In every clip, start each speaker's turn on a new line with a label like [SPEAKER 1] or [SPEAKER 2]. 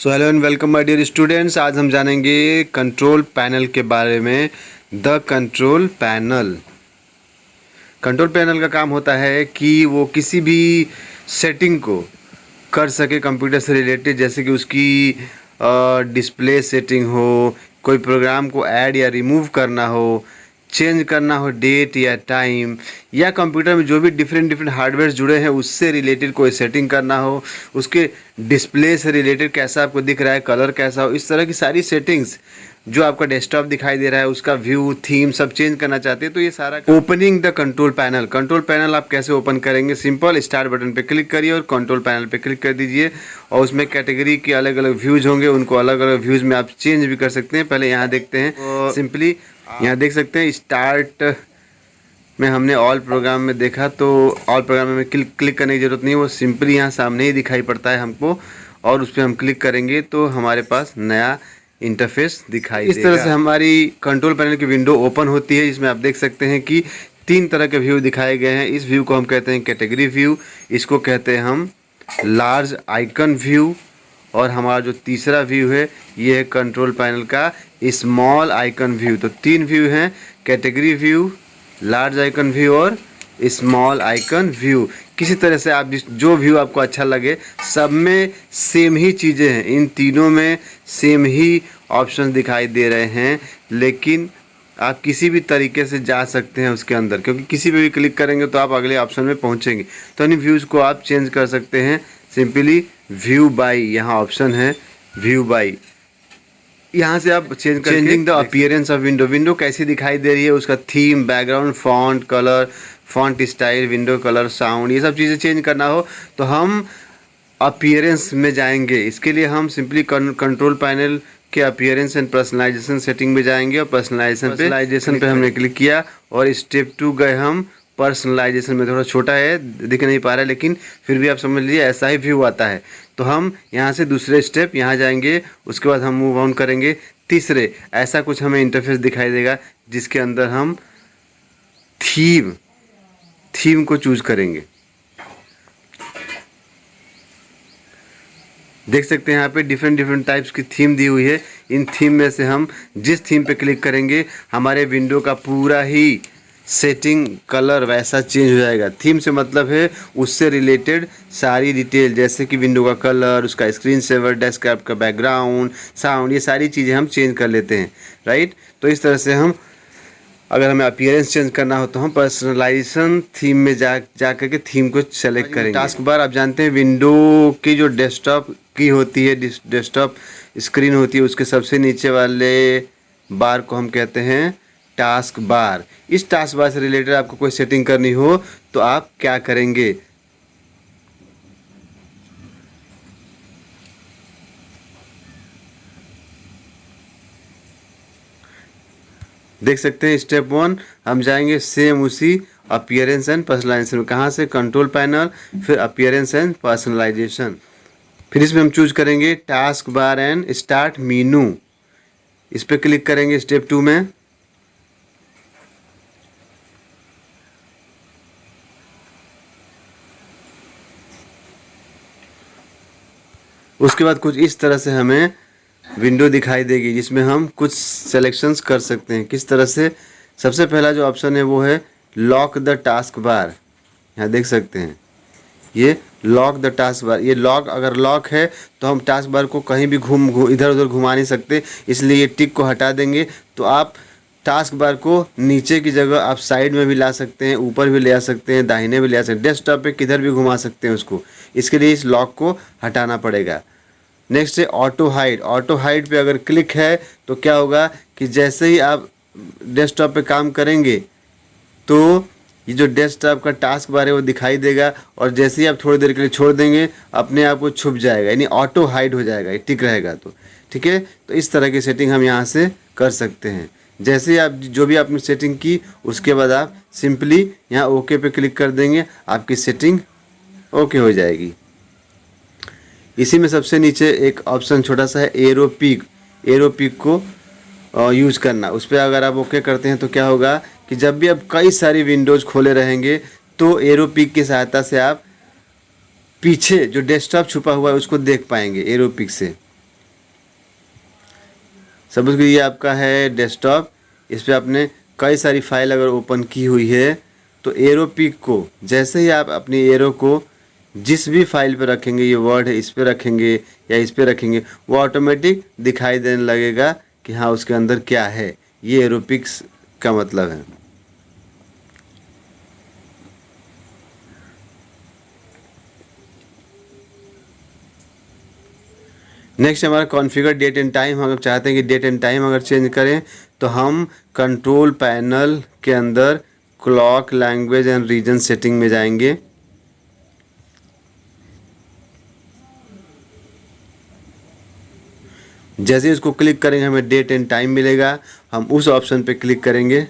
[SPEAKER 1] So hello and welcome my dear students. आज हम जानेंगे कंट्रोल पैनल के बारे में। द कंट्रोल पैनल का काम होता है कि वो किसी भी सेटिंग को कर सके कंप्यूटर से रिलेटेड, जैसे कि उसकी डिस्प्ले सेटिंग हो, कोई प्रोग्राम को ऐड या रिमूव करना हो, चेंज करना हो डेट या टाइम, या कंप्यूटर में जो भी डिफरेंट हार्डवेयर जुड़े हैं उससे रिलेटेड कोई सेटिंग करना हो, उसके डिस्प्ले से रिलेटेड कैसा आपको दिख रहा है, कलर कैसा हो, इस तरह की सारी सेटिंग्स जो आपका डेस्कटॉप दिखाई दे रहा है उसका व्यू थीम सब चेंज करना चाहते हैं तो ये सारा ओपनिंग द कंट्रोल पैनल आप कैसे ओपन करेंगे। सिंपल स्टार्ट बटन पे क्लिक करिए और कंट्रोल पैनल पे क्लिक कर दीजिए और उसमें कैटेगरी के अलग अलग व्यूज होंगे, उनको अलग अलग व्यूज में आप चेंज भी कर सकते हैं। पहले यहाँ देखते हैं सिंपली, यहाँ देख सकते हैं स्टार्ट में हमने ऑल प्रोग्राम में देखा तो ऑल प्रोग्राम में क्लिक करने की ज़रूरत नहीं है, वो सिंपली यहाँ सामने ही दिखाई पड़ता है हमको और उस पर हम क्लिक करेंगे तो हमारे पास नया इंटरफेस दिखाई देगा। इस तरह से हमारी कंट्रोल पैनल की विंडो ओपन होती है, जिसमें आप देख सकते हैं कि 3 तरह के व्यू दिखाए गए हैं। इस व्यू को हम कहते हैं कैटेगरी व्यू, इसको कहते हैं हम लार्ज आइकन व्यू, और हमारा जो तीसरा व्यू है ये है कंट्रोल पैनल का स्मॉल आइकन व्यू। तो 3 व्यू हैं, category view, large icon view और स्मॉल आइकन व्यू। किसी तरह से आप जो व्यू आपको अच्छा लगे, सब में सेम ही चीज़ें हैं, इन तीनों में सेम ही ऑप्शन दिखाई दे रहे हैं, लेकिन आप किसी भी तरीके से जा सकते हैं उसके अंदर, क्योंकि किसी पे भी क्लिक करेंगे तो आप अगले ऑप्शन में पहुंचेंगे। तो इन व्यूज़ को आप चेंज कर सकते हैं सिंपली व्यू बाई, यहाँ ऑप्शन है व्यू बाई, यहाँ से आप changing the appearance of window कैसी दिखाई दे रही है, उसका theme, background, font colour, font style, window colour, sound, ये सब चीज़ें चेंज करना हो तो हम अपीयरेंस में जाएंगे। इसके लिए हम सिंपली कंट्रोल पैनल के अपीयरेंस एंड पर्सनलाइजेशन सेटिंग में जाएंगे और पर्सनलाइजेशन पे हमने क्लिक किया और स्टेप 2 गए हम पर्सनलाइजेशन में। थोड़ा छोटा है, दिख नहीं पा रहा है, लेकिन फिर भी आप समझ लीजिए ऐसा ही व्यू आता है। तो हम यहाँ से दूसरे स्टेप यहाँ जाएंगे, उसके बाद हम मूव ऑन करेंगे तीसरे। ऐसा कुछ हमें इंटरफेस दिखाई देगा जिसके अंदर हम थीम को चूज करेंगे। देख सकते हैं यहाँ पे डिफरेंट टाइप्स की थीम दी हुई है। इन थीम में से हम जिस थीम पे क्लिक करेंगे हमारे विंडो का पूरा ही सेटिंग कलर वैसा चेंज हो जाएगा। थीम से मतलब है उससे रिलेटेड सारी डिटेल, जैसे कि विंडो का कलर, उसका स्क्रीन सेवर, डेस्कटॉप का बैकग्राउंड, साउंड, ये सारी चीज़ें हम चेंज कर लेते हैं, राइट। तो इस तरह से हम, अगर हमें अपीयरेंस चेंज करना हो तो हम पर्सनलाइजेशन थीम में जा करके थीम को सेलेक्ट करेंगे। टास्क बार आप जानते हैं विंडो की जो डेस्कटॉप की होती है, डेस्कटॉप स्क्रीन होती है, उसके सबसे नीचे वाले बार को हम कहते हैं टास्क बार। इस टास्क बार से रिलेटेड आपको कोई सेटिंग करनी हो तो आप क्या करेंगे, देख सकते हैं स्टेप 1 हम जाएंगे सेम उसी अपीयरेंस एंड पर्सनलाइजेशन में। कहाँ से? कंट्रोल पैनल, फिर अपीयरेंस एंड पर्सनलाइजेशन, फिर इसमें हम चूज करेंगे task bar and start Meenu. इस पर क्लिक करेंगे स्टेप 2 में। उसके बाद कुछ इस तरह से हमें विंडो दिखाई देगी जिसमें हम कुछ सिलेक्शंस कर सकते हैं। किस तरह से? सबसे पहला जो ऑप्शन है वो है लॉक द टास्क बार। यहाँ देख सकते हैं ये लॉक द टास्क बार। ये लॉक, अगर लॉक है तो हम टास्क बार को कहीं भी इधर उधर घुमा नहीं सकते, इसलिए ये टिक को हटा देंगे तो आप टास्क बार को नीचे की जगह आप साइड में भी ला सकते हैं, ऊपर भी ले आ सकते हैं, दाहिने भी ले आ सकते हैं, डेस्कटॉप पे किधर भी घुमा सकते हैं उसको। इसके लिए इस लॉक को हटाना पड़ेगा। नेक्स्ट है ऑटो हाइड। ऑटो हाइड पे अगर क्लिक है तो क्या होगा कि जैसे ही आप डेस्कटॉप पे काम करेंगे तो ये जो डेस्कटॉप का टास्क बार है वो दिखाई देगा, और जैसे ही आप थोड़ी देर के लिए छोड़ देंगे अपने आप वो छुप जाएगा, यानी ऑटो हाइड हो जाएगा, ये टिक रहेगा। तो ठीक है, तो इस तरह की सेटिंग हम यहाँ से कर सकते हैं। जैसे ही आप जो भी आपने सेटिंग की उसके बाद आप सिंपली यहाँ ओके पे क्लिक कर देंगे, आपकी सेटिंग ओके हो जाएगी। इसी में सबसे नीचे एक ऑप्शन छोटा सा है एरो पिक को यूज़ करना। उस पर अगर आप ओके करते हैं तो क्या होगा कि जब भी आप कई सारी विंडोज़ खोले रहेंगे तो एरो पिक की सहायता से आप पीछे जो डेस्कटॉप छुपा हुआ है उसको देख पाएंगे एरो पिक से। सपोज कि ये आपका है डेस्कटॉप, इस पर आपने कई सारी फाइल अगर ओपन की हुई है तो एरो पिक को जैसे ही आप अपनी एरो को जिस भी फाइल पे रखेंगे, ये वर्ड है इस पे रखेंगे या इस पे रखेंगे, वो ऑटोमेटिक दिखाई देने लगेगा कि हाँ उसके अंदर क्या है। ये एरो पिक्स का मतलब है। नेक्स्ट हमारा कॉन्फ़िगर डेट एंड टाइम। हम चाहते हैं कि डेट एंड टाइम अगर चेंज करें तो हम कंट्रोल पैनल के अंदर clock, language and region setting में जाएंगे। जैसे ही उसको क्लिक करेंगे हमें डेट एंड टाइम मिलेगा, हम उस ऑप्शन पे क्लिक करेंगे।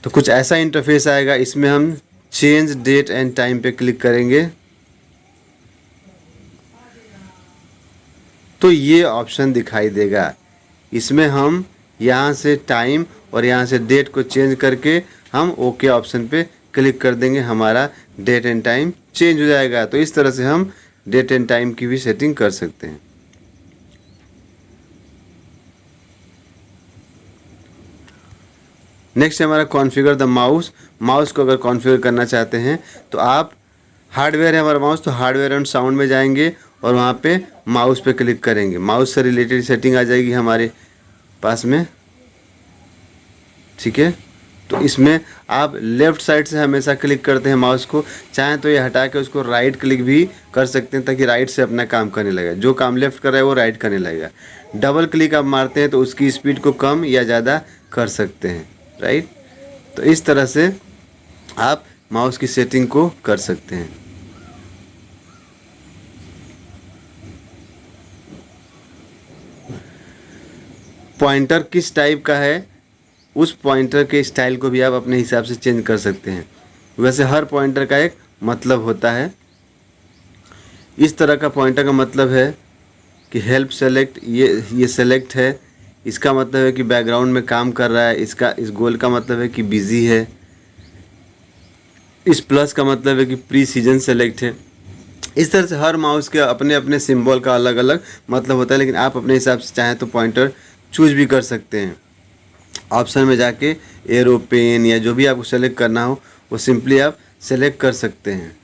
[SPEAKER 1] तो कुछ ऐसा इंटरफेस आएगा, इसमें हम चेंज डेट एंड टाइम पे क्लिक करेंगे तो ये ऑप्शन दिखाई देगा। इसमें हम यहाँ से टाइम और यहाँ से डेट को चेंज करके हम ओके ऑप्शन पे क्लिक कर देंगे, हमारा डेट एंड टाइम चेंज हो जाएगा। तो इस तरह से हम डेट एंड टाइम की भी सेटिंग कर सकते हैं। नेक्स्ट हमारा कॉन्फ़िगर द माउस। माउस को अगर कॉन्फ़िगर करना चाहते हैं तो आप, हार्डवेयर है हमारा माउस, तो हार्डवेयर एंड साउंड में जाएंगे और वहाँ पे माउस पे क्लिक करेंगे। माउस से रिलेटेड सेटिंग आ जाएगी हमारे पास में, ठीक है। तो इसमें आप लेफ़्ट साइड से हमेशा क्लिक करते हैं माउस को, चाहें तो ये हटा के उसको राइट क्लिक भी कर सकते हैं ताकि राइट से अपना काम करने लगेगा। जो काम लेफ़्ट कर रहा है वो राइट करने लगेगा। डबल क्लिक आप मारते हैं तो उसकी स्पीड को कम या ज़्यादा कर सकते हैं, राइट। तो इस तरह से आप माउस की सेटिंग को कर सकते हैं। पॉइंटर किस टाइप का है, उस पॉइंटर के स्टाइल को भी आप अपने हिसाब से चेंज कर सकते हैं। वैसे हर पॉइंटर का एक मतलब होता है। इस तरह का पॉइंटर का मतलब है कि हेल्प सेलेक्ट, ये सेलेक्ट है, इसका मतलब है कि बैकग्राउंड में काम कर रहा है। इसका, इस गोल का मतलब है कि बिजी है। इस प्लस का मतलब है कि प्रीसीजन सेलेक्ट है। इस तरह से हर माउस के अपने अपने सिंबल का अलग अलग मतलब होता है, लेकिन आप अपने हिसाब से चाहें तो पॉइंटर चूज भी कर सकते हैं। ऑप्शन में जाके एरोपेन या जो भी आपको सेलेक्ट करना हो वो सिंपली आप सेलेक्ट कर सकते हैं।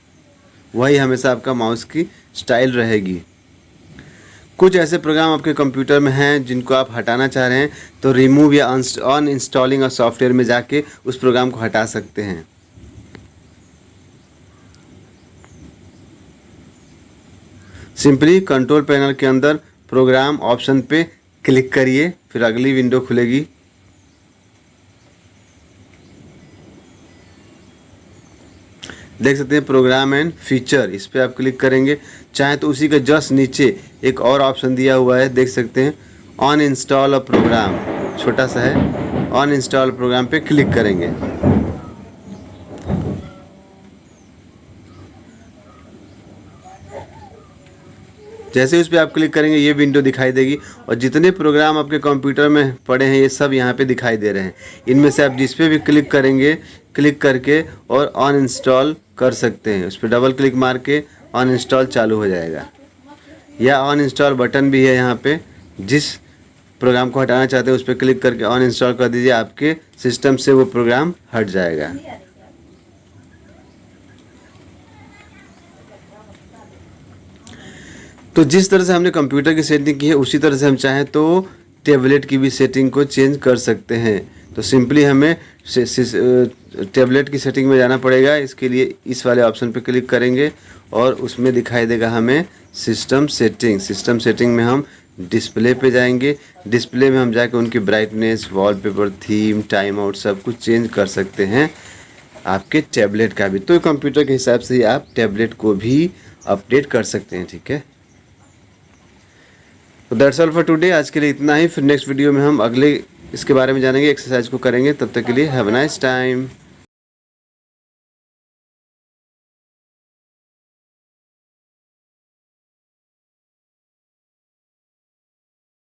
[SPEAKER 1] वही हमेशा आपका माउस की स्टाइल रहेगी। कुछ ऐसे प्रोग्राम आपके कंप्यूटर में हैं जिनको आप हटाना चाह रहे हैं तो रिमूव या अन इंस्टॉलिंग और सॉफ्टवेयर में जाके उस प्रोग्राम को हटा सकते हैं। सिंपली कंट्रोल पैनल के अंदर प्रोग्राम ऑप्शन पे क्लिक करिए, फिर अगली विंडो खुलेगी। देख सकते हैं प्रोग्राम एंड फीचर, इस पर आप क्लिक करेंगे। चाहे तो उसी के जस्ट नीचे एक और ऑप्शन दिया हुआ है, देख सकते हैं ऑन इंस्टॉल अ प्रोग्राम, छोटा सा है। ऑन इंस्टॉल प्रोग्राम पे क्लिक करेंगे। जैसे उस पर आप क्लिक करेंगे ये विंडो दिखाई देगी और जितने प्रोग्राम आपके कंप्यूटर में पड़े हैं ये सब यहाँ पे दिखाई दे रहे हैं। इनमें से आप जिस पे भी क्लिक करेंगे, क्लिक करके और ऑन इंस्टॉल कर सकते हैं। उस पर डबल क्लिक मार के ऑन इंस्टॉल चालू हो जाएगा। या ऑन इंस्टॉल बटन भी है यहाँ पे, जिस प्रोग्राम को हटाना चाहते हैं उस पर क्लिक करके ऑन इंस्टॉल कर दीजिए, आपके सिस्टम से वो प्रोग्राम हट जाएगा। तो जिस तरह से हमने कंप्यूटर की सेटिंग की है उसी तरह से हम चाहें तो टैबलेट की भी सेटिंग को चेंज कर सकते हैं। तो सिंपली हमें टैबलेट की सेटिंग में जाना पड़ेगा। इसके लिए इस वाले ऑप्शन पर क्लिक करेंगे और उसमें दिखाई देगा हमें सिस्टम सेटिंग। सिस्टम सेटिंग में हम डिस्प्ले पे जाएंगे। डिस्प्ले में हम जाके उनकी brightness, wallpaper, theme, time out सब कुछ चेंज कर सकते हैं, आपके टैबलेट का भी। तो कंप्यूटर के हिसाब से ही आप टैबलेट को भी अपडेट कर सकते हैं, ठीक है। तो दैट्स ऑल फॉर टुडे। आज के लिए इतना ही। फिर नेक्स्ट वीडियो में हम अगले इसके बारे में जानेंगे, एक्सरसाइज को करेंगे। तब तक के लिए हैव अ नाइस टाइम।